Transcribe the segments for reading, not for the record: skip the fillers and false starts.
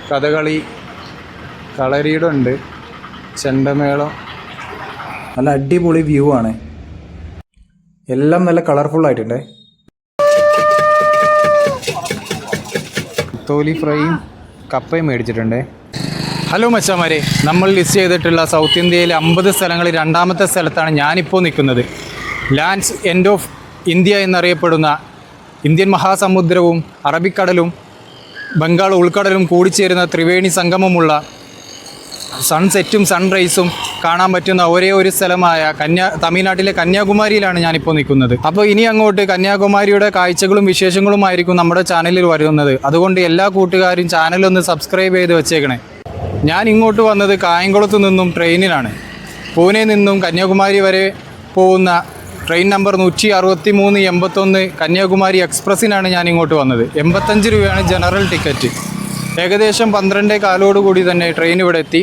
കഥകളി, കളരിയിടുണ്ട്, ചെണ്ടമേളം. നല്ല അടിപൊളി വ്യൂ ആണ്. എല്ലാം നല്ല കളർഫുൾ ആയിട്ടുണ്ട്. തോലി ഫ്രൈയും കപ്പയും മേടിച്ചിട്ടുണ്ട്. ഹലോ മച്ചാമാരെ, നമ്മൾ ലിസ്റ്റ് ചെയ്തിട്ടുള്ള സൗത്ത് ഇന്ത്യയിലെ 50 സ്ഥലങ്ങളിൽ 2ാമത്തെ സ്ഥലത്താണ് ഞാനിപ്പോൾ നിൽക്കുന്നത്. ലാൻഡ്സ് എൻഡ് ഓഫ് ഇന്ത്യ എന്നറിയപ്പെടുന്ന ഇന്ത്യൻ മഹാസമുദ്രവും അറബിക്കടലും ബംഗാൾ ഉൾക്കടലും കൂടിച്ചേരുന്ന ത്രിവേണി സംഗമമുള്ള സൺസെറ്റും സൺറൈസും കാണാൻ പറ്റുന്ന ഒരേ ഒരു സ്ഥലമായ തമിഴ്നാട്ടിലെ കന്യാകുമാരിയിലാണ് ഞാനിപ്പോൾ നിൽക്കുന്നത്. അപ്പോൾ ഇനി അങ്ങോട്ട് കന്യാകുമാരിയുടെ കാഴ്ചകളും വിശേഷങ്ങളുമായിരിക്കും നമ്മുടെ ചാനലിൽ വരുന്നത്. അതുകൊണ്ട് എല്ലാ കൂട്ടുകാരും ചാനലൊന്ന് സബ്സ്ക്രൈബ് ചെയ്ത് വെച്ചേക്കണേ. ഞാൻ ഇങ്ങോട്ട് വന്നത് കായംകുളത്ത് നിന്നും ട്രെയിനിലാണ്. പൂനെ നിന്നും കന്യാകുമാരി വരെ പോകുന്ന ട്രെയിൻ നമ്പർ 163-81 കന്യാകുമാരി എക്സ്പ്രസ്സിനാണ് ഞാൻ ഇങ്ങോട്ട് വന്നത്. 85 രൂപയാണ് ജനറൽ ടിക്കറ്റ്. ഏകദേശം 12:15 കൂടി തന്നെ ട്രെയിൻ ഇവിടെ എത്തി.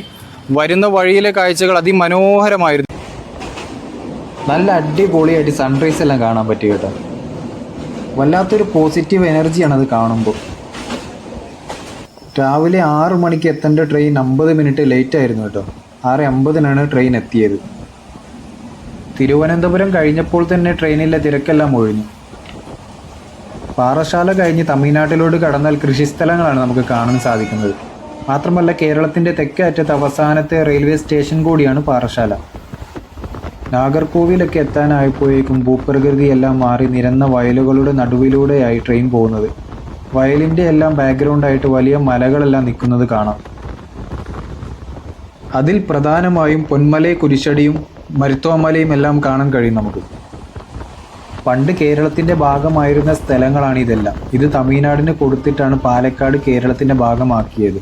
വരുന്ന വഴിയിലെ കാഴ്ചകൾ അതിമനോഹരമായിരുന്നു. നല്ല അടിപൊളിയായിട്ട് സൺറൈസ് എല്ലാം കാണാൻ പറ്റി കേട്ടോ. വല്ലാത്തൊരു പോസിറ്റീവ് എനർജിയാണ് അത് കാണുമ്പോൾ. രാവിലെ 6 മണിക്ക് എത്തേണ്ട ട്രെയിൻ 50 മിനിറ്റ് ലേറ്റ് ആയിരുന്നു കേട്ടോ. 6:50 ട്രെയിൻ എത്തിയത്. തിരുവനന്തപുരം കഴിഞ്ഞപ്പോൾ തന്നെ ട്രെയിനിലെ തിരക്കെല്ലാം ഒഴിഞ്ഞു. പാറശാല കഴിഞ്ഞ് തമിഴ്നാട്ടിലോട്ട് കടന്നാൽ കൃഷിസ്ഥലങ്ങളാണ് നമുക്ക് കാണാൻ സാധിക്കുന്നത്. മാത്രമല്ല കേരളത്തിൻ്റെ തെക്കേ അറ്റത്ത് അവസാനത്തെ റെയിൽവേ സ്റ്റേഷൻ കൂടിയാണ് പാറശാല. നാഗർകോവിലൊക്കെ എത്താനായപ്പോഴേക്കും ഭൂപ്രകൃതിയെല്ലാം മാറി നിരന്ന വയലുകളുടെ നടുവിലൂടെയായി ട്രെയിൻ പോകുന്നത്. വയലിൻ്റെ എല്ലാം ബാക്ക്ഗ്രൗണ്ടായിട്ട് വലിയ മലകളെല്ലാം നിൽക്കുന്നത് കാണാം. അതിൽ പ്രധാനമായും പൊന്മല, കുരിശടിയും മരുത്തോമലയും എല്ലാം കാണാൻ കഴിയും നമുക്ക്. പണ്ട് കേരളത്തിൻ്റെ ഭാഗമായിരുന്ന സ്ഥലങ്ങളാണ് ഇതെല്ലാം. ഇത് തമിഴ്നാടിന് കൊടുത്തിട്ടാണ് പാലക്കാട് കേരളത്തിൻ്റെ ഭാഗമാക്കിയത്.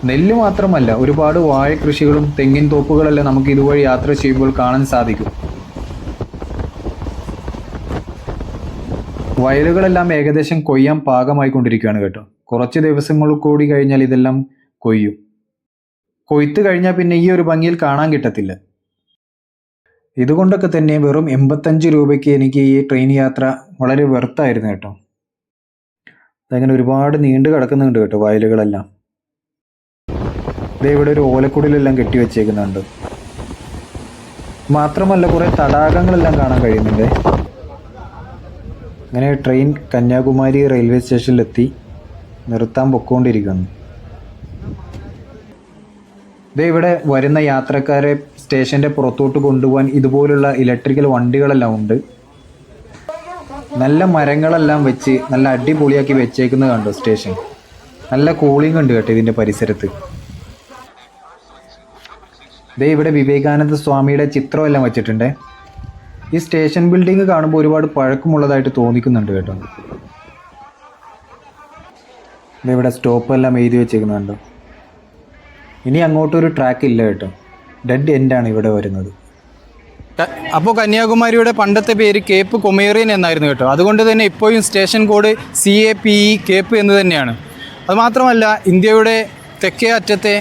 നെല്ല് മാത്രമല്ല, ഒരുപാട് വാഴ കൃഷികളും തെങ്ങിൻ തോപ്പുകളെല്ലാം നമുക്ക് ഇതുവഴി യാത്ര ചെയ്യുമ്പോൾ കാണാൻ സാധിക്കും. വയലുകളെല്ലാം ഏകദേശം കൊയ്യാൻ പാകമായി കൊണ്ടിരിക്കുകയാണ് കേട്ടോ. കുറച്ച് ദിവസങ്ങൾ കൂടി കഴിഞ്ഞാൽ ഇതെല്ലാം കൊയ്യും. കൊയ്ത്ത് കഴിഞ്ഞാൽ പിന്നെ ഈ ഒരു ഭംഗിയിൽ കാണാൻ കിട്ടത്തില്ല. ഇതുകൊണ്ടൊക്കെ തന്നെ വെറും 85 രൂപയ്ക്ക് എനിക്ക് ഈ ട്രെയിൻ യാത്ര വളരെ വെർത്തായിരുന്നു കേട്ടോ. അതങ്ങനെ ഒരുപാട് നീണ്ടു കിടക്കുന്നുണ്ട് കേട്ടോ വയലുകളെല്ലാം. ഇവിടെ ഒരു ഓലക്കുടിലെല്ലാം കെട്ടി വെച്ചേക്കുന്നുണ്ട്. മാത്രമല്ല കുറേ തടാകങ്ങളെല്ലാം കാണാൻ കഴിയുന്നുണ്ട്. അങ്ങനെ ട്രെയിൻ കന്യാകുമാരി റെയിൽവേ സ്റ്റേഷനിലെത്തി നിർത്താൻ പൊക്കോണ്ടിരിക്കുന്നു. ഇവിടെ വരുന്ന യാത്രക്കാരെ സ്റ്റേഷൻ്റെ പുറത്തോട്ട് കൊണ്ടുപോകാൻ ഇതുപോലുള്ള ഇലക്ട്രിക്കൽ വണ്ടികളെല്ലാം ഉണ്ട്. നല്ല മരങ്ങളെല്ലാം വെച്ച് നല്ല അടിപൊളിയാക്കി വെച്ചേക്കുന്നത് കണ്ടോ സ്റ്റേഷൻ. നല്ല കൂളിംഗ് ഉണ്ട് കേട്ടോ ഇതിൻ്റെ പരിസരത്ത്. ഇവിടെ വിവേകാനന്ദ സ്വാമിയുടെ ചിത്രമെല്ലാം വെച്ചിട്ടുണ്ട്. ഈ സ്റ്റേഷൻ ബിൽഡിംഗ് കാണുമ്പോൾ ഒരുപാട് പഴക്കമുള്ളതായിട്ട് തോന്നിക്കുന്നുണ്ട് കേട്ടോ. ഇവിടെ സ്റ്റോപ്പെല്ലാം എഴുതി വെച്ചേക്കുന്നുണ്ടോ. ഇനി അങ്ങോട്ടൊരു ട്രാക്ക് ഇല്ല കേട്ടോ. ഡെഡ് എൻഡാണ് ഇവിടെ വരുന്നത്. അപ്പോൾ കന്യാകുമാരിയുടെ പണ്ടത്തെ പേര് കേപ്പ് കൊമേറിയൻ എന്നായിരുന്നു കേട്ടോ. അതുകൊണ്ട് തന്നെ ഇപ്പോഴും സ്റ്റേഷൻ കോഡ് CAPE കേപ്പ് എന്ന് തന്നെയാണ്. അതുമാത്രമല്ല ഇന്ത്യയുടെ തെക്കേ അറ്റത്തെ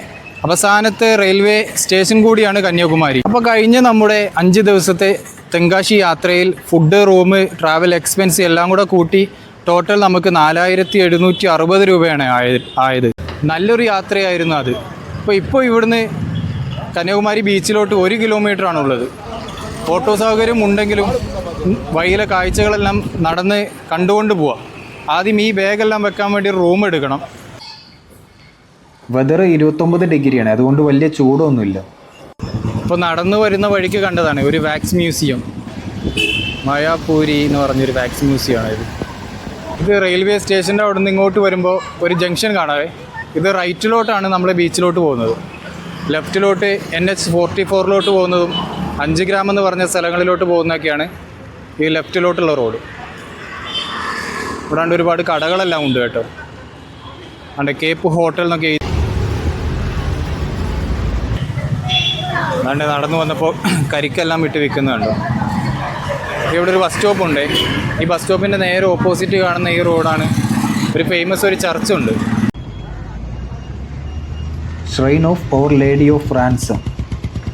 അവസാനത്തെ റെയിൽവേ സ്റ്റേഷൻ കൂടിയാണ് കന്യാകുമാരി. അപ്പോൾ കഴിഞ്ഞ നമ്മുടെ 5 ദിവസത്തെ തെങ്കാശി യാത്രയിൽ ഫുഡ്, റൂം, ട്രാവൽ എക്സ്പെൻസ് എല്ലാം കൂടെ കൂട്ടി ടോട്ടൽ നമുക്ക് 4760 രൂപയാണ് ആയത്. നല്ലൊരു യാത്രയായിരുന്നു അത്. ഇപ്പോൾ ഇവിടുന്ന് കന്യാകുമാരി ബീച്ചിലോട്ട് 1 കിലോമീറ്ററാണുള്ളത്. ഓട്ടോ സൗകര്യം ഉണ്ടെങ്കിലും വഴിയിലെ കാഴ്ചകളെല്ലാം നടന്ന് കണ്ടുകൊണ്ട് പോവാം. ആദ്യം ഈ ബാഗെല്ലാം വെക്കാൻ വേണ്ടി റൂം എടുക്കണം. വെതർ 29 ഡിഗ്രിയാണ്, അതുകൊണ്ട് വലിയ ചൂടൊന്നുമില്ല. ഇപ്പോൾ നടന്നു വരുന്ന വഴിക്ക് കണ്ടതാണ് ഒരു വാക്സ് മ്യൂസിയം. മായാപൂരി എന്ന് പറഞ്ഞൊരു വാക്സ് മ്യൂസിയമാണ് ഇത് റെയിൽവേ സ്റ്റേഷൻ്റെ അവിടെ നിന്ന് ഇങ്ങോട്ട് വരുമ്പോൾ ഒരു ജംഗ്ഷൻ കാണാവേ. ഇത് റൈറ്റിലോട്ടാണ് നമ്മൾ ബീച്ചിലോട്ട് പോകുന്നത്. ലെഫ്റ്റിലോട്ട് NH 44 പോകുന്നതും 5 ഗ്രാം എന്ന് പറഞ്ഞ സ്ഥലങ്ങളിലോട്ട് പോകുന്നതൊക്കെയാണ് ഈ ലെഫ്റ്റിലോട്ടുള്ള റോഡ്. ഇവിടെ ഒരുപാട് കടകളെല്ലാം ഉണ്ട് കേട്ടോ. അവിടെ കേപ്പ് ഹോട്ടൽ എന്നൊക്കെ അതുകൊണ്ട് നടന്നു വന്നപ്പോൾ കരിക്കെല്ലാം വിട്ട് വിൽക്കുന്നുണ്ടോ. ഇവിടെ ഒരു ബസ് സ്റ്റോപ്പ് ഉണ്ട്. ഈ ബസ് സ്റ്റോപ്പിൻ്റെ നേരെ ഓപ്പോസിറ്റ് കാണുന്ന ഈ റോഡാണ് ഒരു ഫേമസ് ഒരു ചർച്ചുണ്ട്. Shrine of our lady of ransom,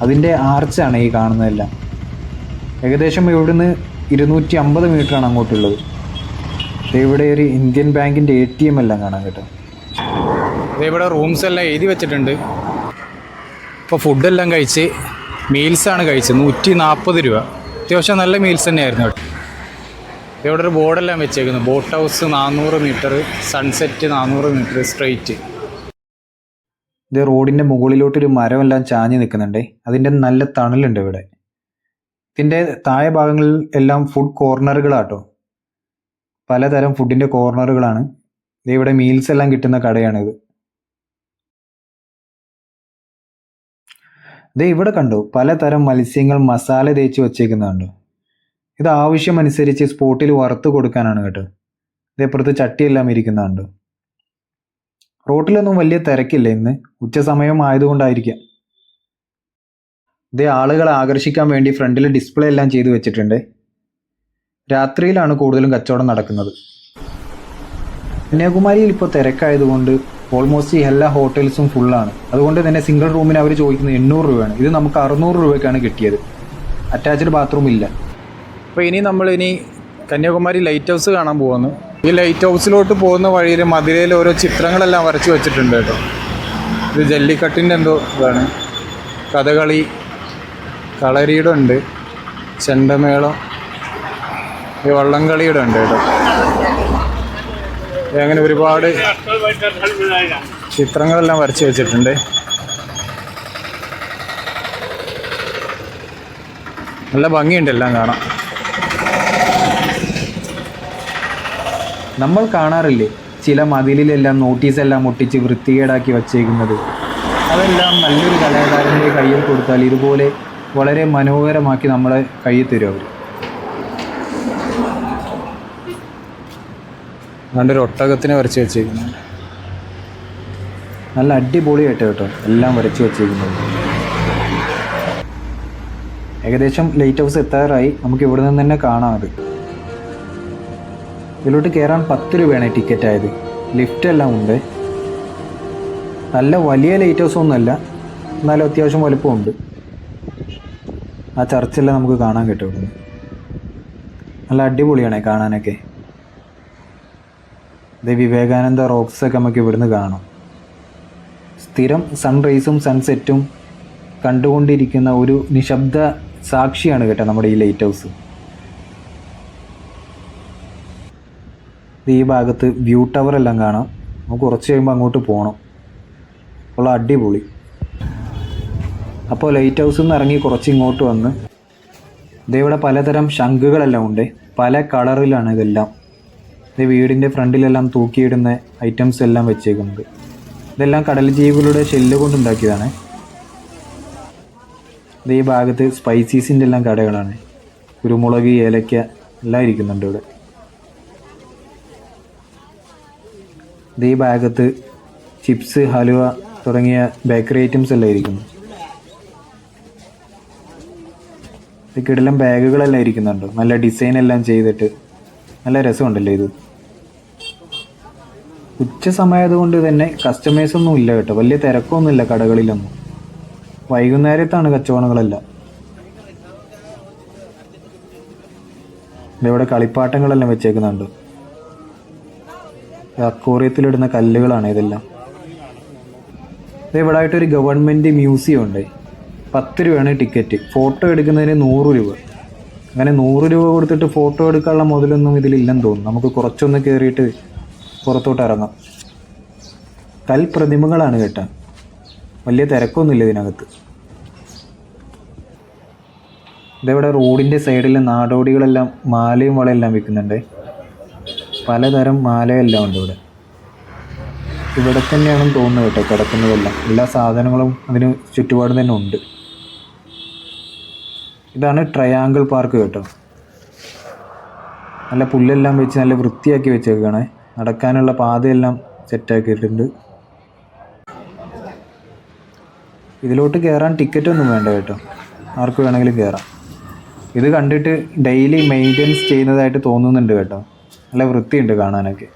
അതിൻ്റെ ആർച്ചാണ് ഈ കാണുന്നതെല്ലാം. ഏകദേശം ഇവിടുന്ന് 250 മീറ്ററാണ് അങ്ങോട്ടുള്ളത്. ഇവിടെ ഒരു ഇന്ത്യൻ ബാങ്കിൻ്റെ ATM എല്ലാം കാണാൻ കേട്ടോ. ഇവിടെ റൂംസ് എല്ലാം എഴുതി വെച്ചിട്ടുണ്ട്. ഇപ്പോൾ ഫുഡെല്ലാം കഴിച്ച് മീൽസാണ് കഴിച്ചത്. 140 രൂപ. അത്യാവശ്യം നല്ല മീൽസ് തന്നെയായിരുന്നു കേട്ടോ. ഇവിടെ ഒരു ബോർഡെല്ലാം വെച്ചേക്കുന്നു. Boat house 400 metre, sunset 400 metre straight. ഇത് റോഡിൻ്റെ മുകളിലോട്ടൊരു മരമെല്ലാം ചാഞ്ഞ് നിൽക്കുന്നുണ്ട്. അതിൻ്റെ നല്ല തണലുണ്ട് ഇവിടെ. ഇതിൻ്റെ താഴെ ഭാഗങ്ങളിൽ എല്ലാം ഫുഡ് കോർണറുകളാട്ടോ. പലതരം ഫുഡിൻ്റെ കോർണറുകളാണ്. ഇവിടെ മീൽസ് എല്ലാം കിട്ടുന്ന കടയാണിത്. ഇവിടെ കണ്ടു പലതരം മത്സ്യങ്ങൾ മസാല തേച്ച് വച്ചേക്കുന്നുണ്ടോ. ഇത് ആവശ്യമനുസരിച്ച് സ്പോട്ടിൽ വറുത്ത് കൊടുക്കാനാണ് കേട്ടോ. ഇതേപ്പുറത്ത് ചട്ടിയെല്ലാം ഇരിക്കുന്നുണ്ട്. റോട്ടിലൊന്നും വലിയ തിരക്കില്ല ഇന്ന്. ഉച്ച സമയം ആയതുകൊണ്ടായിരിക്കാം. ആളുകളെ ആകർഷിക്കാൻ വേണ്ടി ഫ്രണ്ടിൽ ഡിസ്പ്ലേ എല്ലാം ചെയ്തു വെച്ചിട്ടുണ്ട്. രാത്രിയിലാണ് കൂടുതലും കച്ചവടം നടക്കുന്നത്. കന്യാകുമാരിയിൽ ഇപ്പോൾ തിരക്കായതുകൊണ്ട് ഓൾമോസ്റ്റ് എല്ലാ ഹോട്ടൽസും ഫുള്ളാണ്. അതുകൊണ്ട് തന്നെ സിംഗിൾ റൂമിന് അവർ ചോദിക്കുന്നത് 800 രൂപയാണ്. ഇത് നമുക്ക് 600 രൂപയ്ക്കാണ് കിട്ടിയത്. അറ്റാച്ച്ഡ് ബാത്റൂം ഇല്ല. അപ്പോൾ ഇനി കന്യാകുമാരി ലൈറ്റ് ഹൗസ് കാണാൻ പോകുന്നു. ഈ ലൈറ്റ് ഹൗസിലോട്ട് പോകുന്ന വഴിയിൽ മധുരയിൽ ഓരോ ചിത്രങ്ങളെല്ലാം വരച്ച് വെച്ചിട്ടുണ്ട് കേട്ടോ. ഇത് ജല്ലിക്കട്ടിൻ്റെ എന്തോ ഇതാണ്. കഥകളി, കളരിയുടെ ഉണ്ട്, ചെണ്ടമേളം, ഈ വള്ളംകളിയുടെ ഉണ്ട് കേട്ടോ. അങ്ങനെ ഒരുപാട് ചിത്രങ്ങളെല്ലാം വരച്ച് വെച്ചിട്ടുണ്ട്. നല്ല ഭംഗിയുണ്ട് എല്ലാം കാണാം. നമ്മൾ കാണാറില്ലേ ചില മതിലിലെല്ലാം നോട്ടീസെല്ലാം ഒട്ടിച്ച് വൃത്തികേടാക്കി വച്ചേക്കുന്നത്. അതെല്ലാം നല്ലൊരു കലാകാരൻ്റെ കയ്യിൽ കൊടുത്താൽ ഇതുപോലെ വളരെ മനോഹരമാക്കി നമ്മളെ കയ്യിൽ തരും അവർ. നല്ലൊരു ഒട്ടകത്തിനെ വരച്ച് വെച്ചേക്കുന്നുണ്ട്. നല്ല അടിപൊളിയായിട്ട് കേട്ടോ എല്ലാം വരച്ച് വെച്ചേക്കുന്നത്. ഏകദേശം ലൈറ്റ് ഹൗസ് എത്താറായി. നമുക്ക് ഇവിടെ നിന്ന് തന്നെ കാണാം. അത് ഇതിലോട്ട് കയറാൻ 10 രൂപയാണ് ടിക്കറ്റ് ആയത്. ലിഫ്റ്റ് എല്ലാം ഉണ്ട്. നല്ല വലിയ ലൈറ്റ് ഹൗസ് ഒന്നുമല്ല, എന്നാലും അത്യാവശ്യം വലുപ്പമുണ്ട്. ആ ചർച്ചെല്ലാം നമുക്ക് കാണാൻ കിട്ടും ഇവിടുന്ന്. നല്ല അടിപൊളിയാണ് കാണാനൊക്കെ. ഇത് വിവേകാനന്ദ റോക്സൊക്കെ നമുക്ക് ഇവിടുന്ന് കാണാം. സ്ഥിരം സൺറൈസും സൺസെറ്റും കണ്ടുകൊണ്ടിരിക്കുന്ന ഒരു നിശബ്ദ സാക്ഷിയാണ് കേട്ടോ നമ്മുടെ ഈ ലൈറ്റ് ഹൗസ്. ഈ ഭാഗത്ത് വ്യൂ ടവർ എല്ലാം കാണാം. നമുക്ക് കുറച്ച് കഴിയുമ്പോൾ അങ്ങോട്ട് പോകണം. ഉള്ള അടിപൊളി. അപ്പോൾ ലൈറ്റ് ഹൗസിൽ നിന്ന് ഇറങ്ങി കുറച്ച് ഇങ്ങോട്ട് വന്ന് ഇവിടെ പലതരം ശംഖുകളെല്ലാം ഉണ്ട്. പല കളറിലാണ് ഇതെല്ലാം. ഇത് വീടിൻ്റെ ഫ്രണ്ടിലെല്ലാം തൂക്കിയിടുന്ന ഐറ്റംസ് എല്ലാം വെച്ചേക്കുന്നത്. ഇതെല്ലാം കടൽ ജീവികളുടെ ഷെല്ല് കൊണ്ടുണ്ടാക്കിയതാണ്. ഈ ഭാഗത്ത് സ്പൈസീസിൻ്റെ എല്ലാം കടകളാണ്. കുരുമുളക്, ഏലക്ക എല്ലാം ഇരിക്കുന്നുണ്ട് ഇവിടെ. ഈ ഭാഗത്ത് ചിപ്സ്, ഹലുവ തുടങ്ങിയ ബേക്കറി ഐറ്റംസ് എല്ലാം ഇരിക്കുന്നു. കിടിലം ബാഗുകളെല്ലാം ഇരിക്കുന്നുണ്ട്. നല്ല ഡിസൈൻ എല്ലാം ചെയ്തിട്ട് നല്ല രസമുണ്ടല്ലോ ഇത്. ഉച്ച സമയമായതുകൊണ്ട് തന്നെ കസ്റ്റമേഴ്സൊന്നും ഇല്ല കേട്ടോ. വലിയ തിരക്കൊന്നുമില്ല കടകളിലൊന്നും. വൈകുന്നേരത്താണ് കച്ചവടങ്ങളെല്ലാം. ഇവിടെ കളിപ്പാട്ടങ്ങളെല്ലാം വെച്ചേക്കുന്നുണ്ട്. അക്വേറിയത്തിലിടുന്ന കല്ലുകളാണ് ഇതെല്ലാം. ഇവിടെ ആയിട്ടൊരു ഗവൺമെൻറ് മ്യൂസിയം ഉണ്ട്. 10 രൂപയാണ് ടിക്കറ്റ്. ഫോട്ടോ എടുക്കുന്നതിന് 100 രൂപ. അങ്ങനെ 100 രൂപ കൊടുത്തിട്ട് ഫോട്ടോ എടുക്കാനുള്ള മുതലൊന്നും ഇതിലില്ലെന്ന് തോന്നുന്നു. നമുക്ക് കുറച്ചൊന്ന് കയറിയിട്ട് പുറത്തോട്ട് ഇറങ്ങാം. കൽപ്രതിമകളാണ് കേട്ടോ. വലിയ തിരക്കൊന്നുമില്ല ഇതിനകത്ത്. ഇതെവിടെ റോഡിൻ്റെ സൈഡിൽ നാടോടികളെല്ലാം മാലയും വളയെല്ലാം വിൽക്കുന്നുണ്ട്. പലതരം മാലയെല്ലാം ഉണ്ട് ഇവിടെ. ഇവിടെ തന്നെയാണെന്ന് തോന്നുന്നു കേട്ടോ കിടക്കുന്നതെല്ലാം. എല്ലാ സാധനങ്ങളും അതിന് ചുറ്റുപാടും തന്നെ ഉണ്ട്. ഇതാണ് ട്രയാങ്കിൾ പാർക്ക് കേട്ടോ. നല്ല പുല്ലെല്ലാം വെച്ച് നല്ല വൃത്തിയാക്കി വെച്ചേക്കാണ്. നടക്കാനുള്ള പാതയെല്ലാം സെറ്റാക്കിയിട്ടുണ്ട്. ഇതിലോട്ട് കയറാൻ ടിക്കറ്റൊന്നും വേണ്ട കേട്ടോ. ആർക്ക് വേണമെങ്കിലും കയറാം. ഇത് കണ്ടിട്ട് ഡെയിലി മെയിൻ്റെനൻസ് ചെയ്യുന്നതായിട്ട് തോന്നുന്നുണ്ട് കേട്ടോ. നല്ല വൃത്തിയുണ്ട് കാണാനൊക്കെ.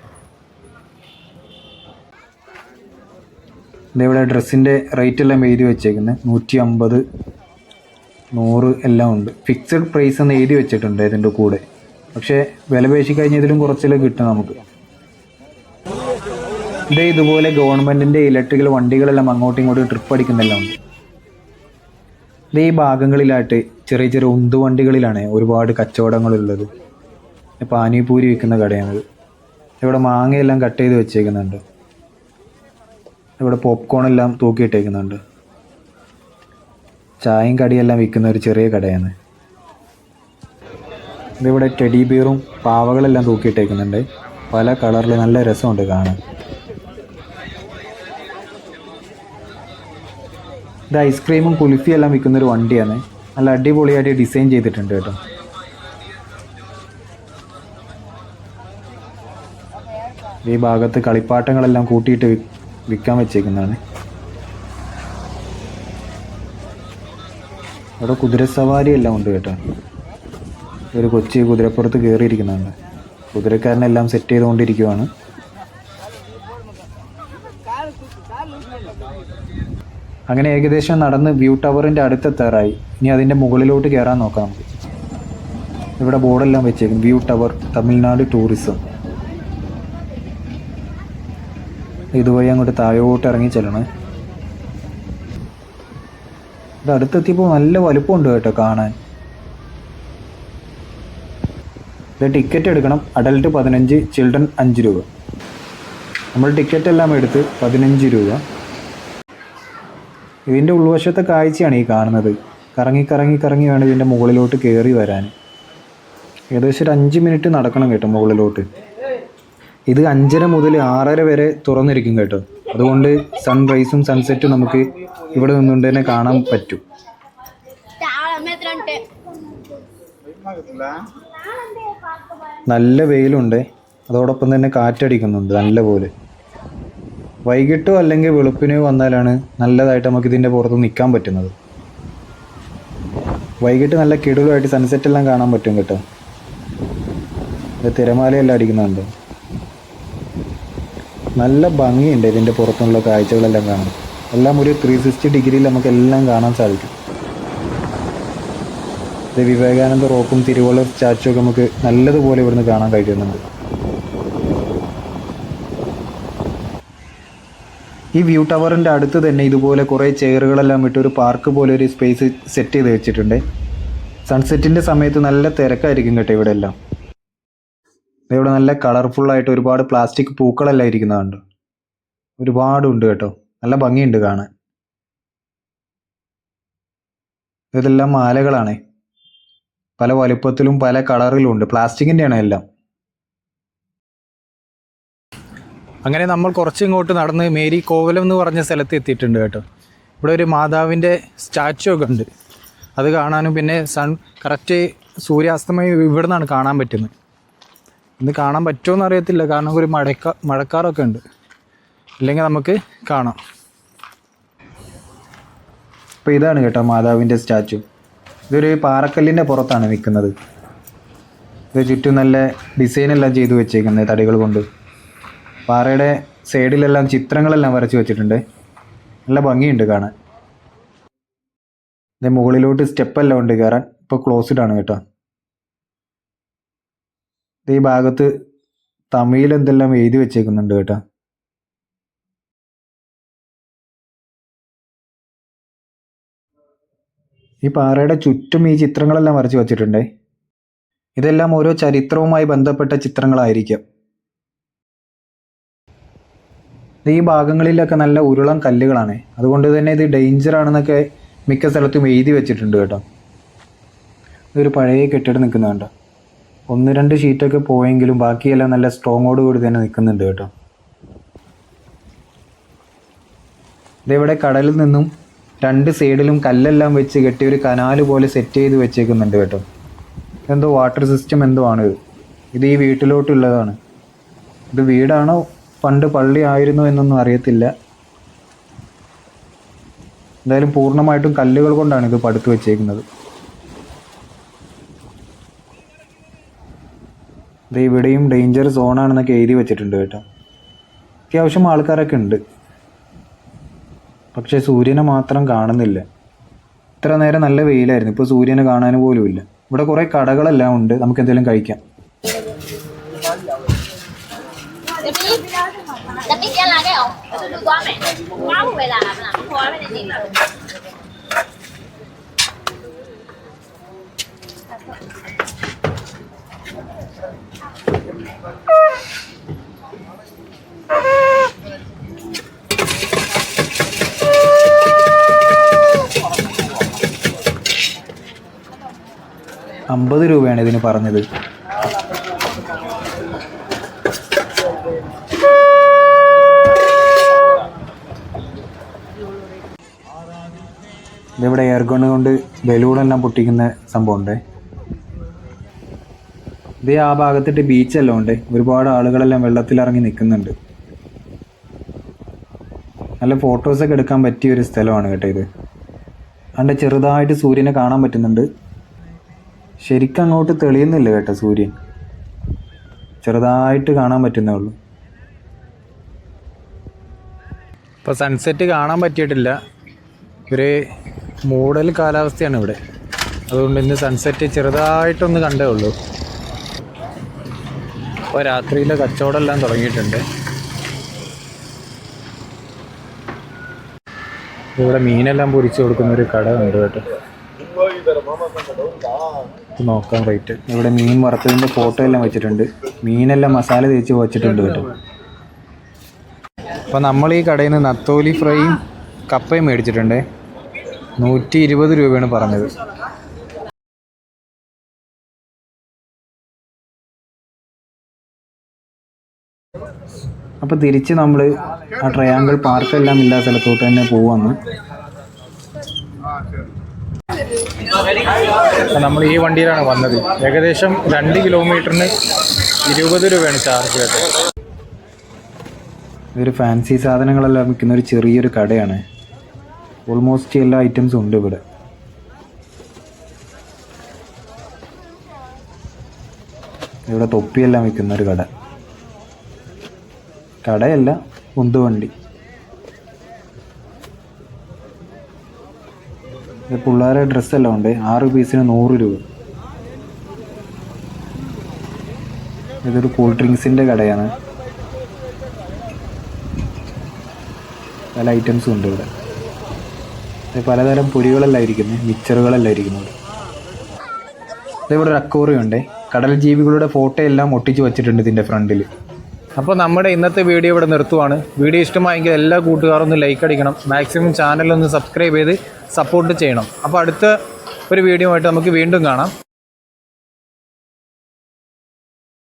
ഇതിവിടെ ഡ്രസ്സിൻ്റെ റേറ്റ് എല്ലാം എഴുതി വെച്ചേക്കുന്നത് 150, 100 എല്ലാം ഉണ്ട്. ഫിക്സഡ് പ്രൈസ് എന്ന് എഴുതി വെച്ചിട്ടുണ്ട് ഇതിൻ്റെ കൂടെ. പക്ഷേ വില പേശി കഴിഞ്ഞതിലും കുറച്ചെല്ലാം കിട്ടും നമുക്ക്. ഇതുപോലെ ഗവൺമെൻറ്റിൻ്റെ ഇലക്ട്രിക്കൽ വണ്ടികളെല്ലാം അങ്ങോട്ടും ഇങ്ങോട്ടും ട്രിപ്പ് അടിക്കുന്നെല്ലാം ഉണ്ട്. ഈ ഭാഗങ്ങളിലായിട്ട് ചെറിയ ചെറിയ ഉന്തുവണ്ടികളിലാണ് ഒരുപാട് കച്ചവടങ്ങളുള്ളത്. പാനിപൂരി വിൽക്കുന്ന കടയാണിത്. ഇവിടെ മാങ്ങയെല്ലാം കട്ട് ചെയ്ത് വെച്ചേക്കുന്നുണ്ട്. ഇവിടെ പോപ്കോണെല്ലാം തൂക്കിയിട്ടേക്കുന്നുണ്ട്. ചായയും കടിയെല്ലാം വിൽക്കുന്ന ഒരു ചെറിയ കടയാണ്. ഇതിവിടെ ടെഡി ബിയറും പാവകളെല്ലാം തൂക്കിയിട്ടേക്കുന്നുണ്ട്. പല കളറിൽ നല്ല രസമുണ്ട് കാണാൻ. ഇത് ഐസ്ക്രീമും കുൽഫിയെല്ലാം വിൽക്കുന്നൊരു വണ്ടിയാണ്. നല്ല അടിപൊളിയായിട്ട് ഡിസൈൻ ചെയ്തിട്ടുണ്ട് കേട്ടോ. ഈ ഭാഗത്ത് കളിപ്പാട്ടങ്ങളെല്ലാം കൂട്ടിയിട്ട് വിൽക്കാൻ വെച്ചേക്കുന്നതാണ്. അവിടെ കുതിരസവാരി എല്ലാം ഉണ്ട് കേട്ടോ. ഒരു കൊച്ചി കുതിരപ്പുറത്ത് കയറിയിരിക്കുന്നുണ്ട്. കുതിരക്കാരനെല്ലാം സെറ്റ് ചെയ്തുകൊണ്ടിരിക്കുവാണ്. അങ്ങനെ ഏകദേശം നടന്ന് വ്യൂ ടവറിൻ്റെ അടുത്തെത്താറായി. ഇനി അതിൻ്റെ മുകളിലോട്ട് കയറാൻ നോക്കാം. ഇവിടെ ബോർഡെല്ലാം വെച്ചേക്കും, വ്യൂ ടവർ തമിഴ്നാട് ടൂറിസം. ഇതുവഴി അങ്ങോട്ട് താഴോട്ട് ഇറങ്ങി ചെല്ലണേ. ഇത് അടുത്തെത്തിയപ്പോൾ നല്ല വലുപ്പമുണ്ട് കേട്ടോ കാണാൻ. ഇത് ടിക്കറ്റ് എടുക്കണം. അഡൽട്ട് 15, ചിൽഡ്രൻ 5 രൂപ. നമ്മൾ ടിക്കറ്റ് എല്ലാം എടുത്ത് 15 രൂപ. ഇതിൻ്റെ ഉൾവശത്തെ കാഴ്ചയാണ് ഈ കാണുന്നത്. കറങ്ങി കറങ്ങി കറങ്ങി വേണം ഇതിൻ്റെ മുകളിലോട്ട് കയറി വരാൻ. ഏകദേശം ഒരു 5 മിനിറ്റ് നടക്കണം കേട്ടോ മുകളിലോട്ട്. ഇത് 5:30 മുതൽ 6:30 വരെ തുറന്നിരിക്കും കേട്ടോ. അതുകൊണ്ട് സൺറൈസും സൺസെറ്റും നമുക്ക് ഇവിടെ നിന്നുകൊണ്ട് തന്നെ കാണാൻ പറ്റും. നല്ല വെയിലുണ്ട്, അതോടൊപ്പം തന്നെ കാറ്റടിക്കുന്നുണ്ട് നല്ലപോലെ. വൈകിട്ടോ അല്ലെങ്കിൽ വെളുപ്പിനോ വന്നാലാണ് നല്ലതായിട്ട് നമുക്ക് ഇതിൻ്റെ പുറത്ത് നിൽക്കാൻ പറ്റുന്നത്. വൈകിട്ട് നല്ല കിടിലുമായിട്ട് സൺസെറ്റെല്ലാം കാണാൻ പറ്റും കേട്ടോ. തിരമാലയെല്ലാം അടിക്കുന്നുണ്ട്. നല്ല ഭംഗിയുണ്ട് ഇതിൻ്റെ പുറത്തുള്ള കാഴ്ചകളെല്ലാം കാണാൻ. എല്ലാം ഒരു 360 ഡിഗ്രിയിൽ നമുക്ക് എല്ലാം കാണാൻ സാധിക്കും. ഇത് വിവേകാനന്ദ റോക്കും തിരുവള്ളൂർ സ്റ്റാച്ചുവൊക്കെ നമുക്ക് നല്ലതുപോലെ ഇവിടുന്ന് കാണാൻ കഴിയുന്നുണ്ട്. ഈ വ്യൂ ടവറിൻ്റെ അടുത്ത് തന്നെ ഇതുപോലെ കുറേ ചെയറുകളെല്ലാം ഇട്ട് ഒരു പാർക്ക് പോലെ ഒരു സ്പേസ് സെറ്റ് ചെയ്ത് വെച്ചിട്ടുണ്ട്. സൺസെറ്റിൻ്റെ സമയത്ത് നല്ല തിരക്കായിരിക്കും കേട്ടോ ഇവിടെ എല്ലാം. ഇവിടെ നല്ല കളർഫുള്ളായിട്ട് ഒരുപാട് പ്ലാസ്റ്റിക് പൂക്കളെല്ലാം ഇരിക്കുന്നതുണ്ട്. ഒരുപാടുണ്ട് കേട്ടോ. നല്ല ഭംഗിയുണ്ട് കാണാൻ. ഇതെല്ലാം മാലകളാണ്. പല വലുപ്പത്തിലും പല കളറിലും ഉണ്ട്. പ്ലാസ്റ്റിക്കിൻ്റെയാണ് എല്ലാം. അങ്ങനെ നമ്മൾ കുറച്ചിങ്ങോട്ട് നടന്ന് മേരി കോവലം എന്ന് പറഞ്ഞ സ്ഥലത്ത് എത്തിയിട്ടുണ്ട് കേട്ടോ. ഇവിടെ ഒരു മാതാവിൻ്റെ സ്റ്റാച്ചു ഒക്കെ ഉണ്ട്. അത് കാണാനും പിന്നെ കറക്റ്റ് സൂര്യാസ്തമയം ഇവിടെ നിന്നാണ് കാണാൻ പറ്റുന്നത്. ഇന്ന് കാണാൻ പറ്റുമോ എന്നറിയത്തില്ല, കാരണം ഒരു മഴക്കാറൊക്കെ ഉണ്ട്. ഇല്ലെങ്കിൽ നമുക്ക് കാണാം. അപ്പോൾ ഇതാണ് കേട്ടോ മാതാവിൻ്റെ സ്റ്റാച്ചു. ഇതൊരു പാറക്കല്ലിൻ്റെ പുറത്താണ് നിൽക്കുന്നത്. ഇത് ചുറ്റും നല്ല ഡിസൈനെല്ലാം ചെയ്തു വെച്ചേക്കുന്നത് തടികൾ കൊണ്ട്. പാറയുടെ സൈഡിലെല്ലാം ചിത്രങ്ങളെല്ലാം വരച്ച് വെച്ചിട്ടുണ്ട്. നല്ല ഭംഗിയുണ്ട് കാണാൻ. ഇത് മുകളിലോട്ട് സ്റ്റെപ്പെല്ലാം ഉണ്ട് കയറാൻ. ഇപ്പോൾ ക്ലോസ്ഡ് ആണ് കേട്ടോ. ഈ ഭാഗത്ത് തമിഴിൽ എന്തെല്ലാം എഴുതി വെച്ചേക്കുന്നുണ്ട് കേട്ടോ. ഈ പാറയുടെ ചുറ്റും ഈ ചിത്രങ്ങളെല്ലാം വരച്ച് വെച്ചിട്ടുണ്ട്. ഇതെല്ലാം ഓരോ ചരിത്രവുമായി ബന്ധപ്പെട്ട ചിത്രങ്ങളായിരിക്കാം. ഈ ഭാഗങ്ങളിലൊക്കെ നല്ല ഉരുളൻ കല്ലുകളാണ്. അതുകൊണ്ട് തന്നെ ഇത് ഡേഞ്ചർ ആണെന്നൊക്കെ മിക്ക സ്ഥലത്തും എഴുതി വെച്ചിട്ടുണ്ട് കേട്ടോ. ഇതൊരു പഴയ കെട്ടിടം നിൽക്കുന്നുണ്ട്. 1-2 ഷീറ്റൊക്കെ പോയെങ്കിലും ബാക്കിയെല്ലാം നല്ല സ്ട്രോങ്ങോട് കൂടി തന്നെ നിൽക്കുന്നുണ്ട് കേട്ടോ. ഇതിവിടെ കടലിൽ നിന്നും 2 സൈഡിലും കല്ലെല്ലാം വെച്ച് കെട്ടി ഒരു കനാല് പോലെ സെറ്റ് ചെയ്ത് വെച്ചേക്കുന്നുണ്ട് കേട്ടോ. എന്തോ വാട്ടർ സിസ്റ്റം എന്തോ ആണ് ഇത്. ഈ വീട്ടിലോട്ടുള്ളതാണ്. ഇത് വീടാണോ പണ്ട് പള്ളി ആയിരുന്നു എന്നൊന്നും അറിയത്തില്ല. എന്തായാലും പൂർണ്ണമായിട്ടും കല്ലുകൾ കൊണ്ടാണ് ഇത് പടുത്തു വെച്ചേക്കുന്നത്. ഇത് ഇവിടെയും ഡേഞ്ചർ സോണാണെന്നൊക്കെ എഴുതി വെച്ചിട്ടുണ്ട് കേട്ടോ. അത്യാവശ്യം ആൾക്കാരൊക്കെ ഉണ്ട്, പക്ഷേ സൂര്യനെ മാത്രം കാണുന്നില്ല. ഇത്ര നേരം നല്ല വെയിലായിരുന്നു, ഇപ്പോൾ സൂര്യനെ കാണാൻ പോലും ഇല്ല. ഇവിടെ കുറേ കടകളെല്ലാം ഉണ്ട്, നമുക്ക് എന്തെങ്കിലും കഴിക്കാം. 这就光美，刮不回来了，不刮回来进了。₹50 ഇതിന് പറഞ്ഞത്. ഇതിവിടെ എയർഗൺ കൊണ്ട് ബലൂണെല്ലാം പൊട്ടിക്കുന്ന സംഭവമുണ്ട്. ഇത് ആ ഭാഗത്തിട്ട് ബീച്ചെല്ലാം ഉണ്ട്. ഒരുപാട് ആളുകളെല്ലാം വെള്ളത്തിലിറങ്ങി നിൽക്കുന്നുണ്ട്. നല്ല ഫോട്ടോസൊക്കെ എടുക്കാൻ പറ്റിയ ഒരു സ്ഥലമാണ് കേട്ടോ ഇത്. അതിൻ്റെ ചെറുതായിട്ട് സൂര്യനെ കാണാൻ പറ്റുന്നുണ്ട്. ശരിക്കും അങ്ങോട്ട് തെളിയുന്നില്ല കേട്ടോ സൂര്യൻ, ചെറുതായിട്ട് കാണാൻ പറ്റുന്നേ ഉള്ളൂ. ഇപ്പോൾ സൺസെറ്റ് കാണാൻ പറ്റിയിട്ടില്ല, ഒരു മൂടൽ കാലാവസ്ഥയാണ് ഇവിടെ. അതുകൊണ്ട് ഇന്ന് സൺസെറ്റ് ചെറുതായിട്ടൊന്ന് കണ്ടേ ഉള്ളൂ. ഇപ്പോൾ രാത്രിയിലെ കച്ചവടമെല്ലാം തുടങ്ങിയിട്ടുണ്ട്. ഇവിടെ മീനെല്ലാം പൊരിച്ചു കൊടുക്കുന്ന ഒരു കട ഉണ്ട് കേട്ടോ. നോക്കാം റേറ്റ്. ഇവിടെ മീൻ വറുത്തതിൻ്റെ ഫോട്ടോ എല്ലാം വെച്ചിട്ടുണ്ട്. മീനെല്ലാം മസാല തേച്ച് വെച്ചിട്ടുണ്ട് കേട്ടോ. അപ്പോൾ നമ്മൾ ഈ കടയിൽ നിന്ന് നത്തോലി ഫ്രൈയും കപ്പയും മേടിച്ചിട്ടുണ്ട്. ₹120 പറഞ്ഞത്. അപ്പോൾ തിരിച്ച് നമ്മൾ ആ ട്രയാങ്കിൾ പാർക്കെല്ലാം ഇല്ലാത്ത സ്ഥലത്തോട്ട് തന്നെ പോവാന്ന്. നമ്മൾ ഈ വണ്ടിയിലാണ് വന്നത്. ഏകദേശം 2 കിലോമീറ്ററിന് ₹20 ചാർജ് കേട്ടോ. ഇതൊരു ഫാൻസി സാധനങ്ങളെല്ലാം വിൽക്കുന്ന ഒരു ചെറിയൊരു കടയാണ്. ഓൾമോസ്റ്റ് എല്ലാ ഐറ്റംസും ഉണ്ട് ഇവിടെ. ഇവിടെ തൊപ്പിയെല്ലാം വിൽക്കുന്ന ഒരു കടയല്ല, ഉന്തുവണ്ടി. പിള്ളേരെ ഡ്രസ്സെല്ലാം ഉണ്ട്. 6 പീസിന് ₹100. ഇതൊരു കൂൾ ഡ്രിങ്ക്സിൻ്റെ കടയാണ്. പല ഐറ്റംസും ഉണ്ട് ഇവിടെ. പലതരം പൊരികളെല്ലാം ഇരിക്കുന്നത്, മിക്സറുകളെല്ലാം ഇരിക്കുന്നത്. ഇവിടെ ഒരു അക്വേറിയം ഉണ്ട്. കടൽ ജീവികളുടെ ഫോട്ടോ എല്ലാം ഒട്ടിച്ച് വെച്ചിട്ടുണ്ട് ഇതിൻ്റെ ഫ്രണ്ടിൽ. അപ്പോൾ നമ്മുടെ ഇന്നത്തെ വീഡിയോ ഇവിടെ നിർത്തുവാണ്. വീഡിയോ ഇഷ്ടമായെങ്കിൽ എല്ലാ കൂട്ടുകാരും ഒന്ന് ലൈക്ക് അടിക്കണം. മാക്സിമം ചാനലൊന്ന് സബ്സ്ക്രൈബ് ചെയ്ത് സപ്പോർട്ട് ചെയ്യണം. അപ്പോൾ അടുത്ത ഒരു വീഡിയോ ആയിട്ട് നമുക്ക് വീണ്ടും കാണാം.